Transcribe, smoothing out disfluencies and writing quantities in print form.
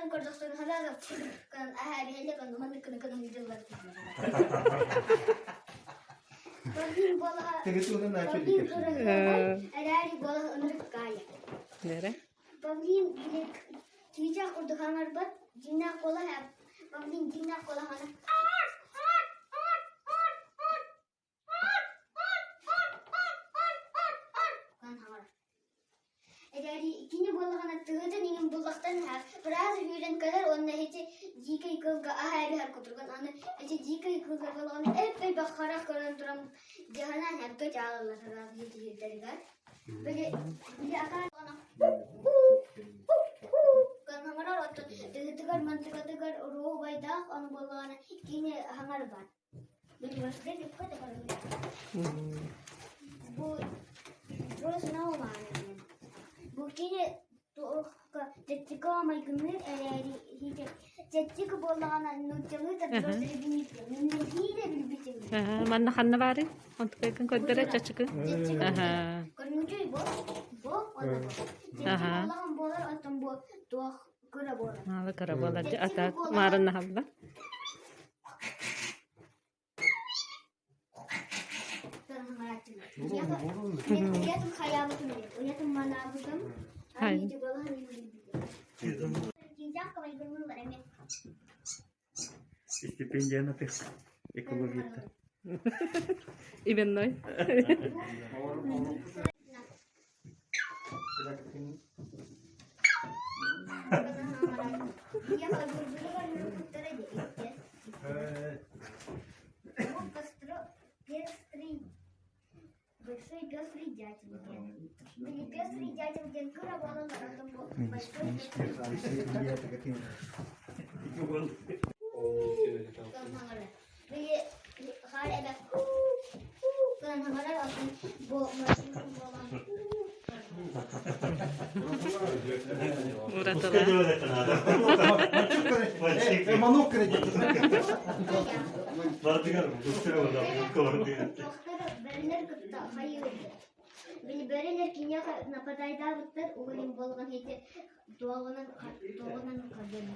Kıran kordosunu hala kan ahari hele kan duman kını gidiyorlar. Bagin bola. Tegetunan na siya Bagin dikit. kıran. Erari bola ınırık kaya. Nere? Bagin bilek tiyacak kurdu hamar bat. Cinnak bola hep. Bagin cinnak bola hana. Kan hamar. Erari ikinci bola hana tığıdı ningin bulaktan hep. Biraz hülen kadar onunla hiç jikay kılga ahari her kuturgan. Anı hiç jikay kılga falan. Epey bakara karan duram. Jahanan hep de çağırırlar. Biraz hiç yederiler. Böyle bir akar bana. Kan hamara rotu. Tegar mantıka tegar roh bayda. Onu bolana kine hamar ban. Böyle başka bir koyda var. Bu terus nau mana? Bu kine to cecika ama gümür eğeri hiç cecika bolana nucalı da terus bir hile bir biçim. Mannakan na bari? Untuk kayak kan kodere cacık. Aha. Karnucu bu ona bu. Aha. Allah'ın bolar atın bu tuah kura bolar. Hala karabola aja ada kemarin nah habla. Ya tuh kayak betul ya tuh mana betul. Hari juga lah ini. Kinjak kau ikut dulu ada nih. Stipendian na pes. Ekologita. Iben noy. Dia kalau dulu kan putar aja ya. Kamu pastro pestri. Besok pestri jadi mungkin. Beli pestri jadi mungkin kura bola nggak ketemu. Dia tegetin. Itu bol. Beli hari ada. Kan hamaran akan bo masuk bola. Murah tuh lah. Manok kredit. Dokter berenler kıtta hayır. Beni berenler kimya napadayda bitler. Uğurayım bolgan heti doğanın kadını.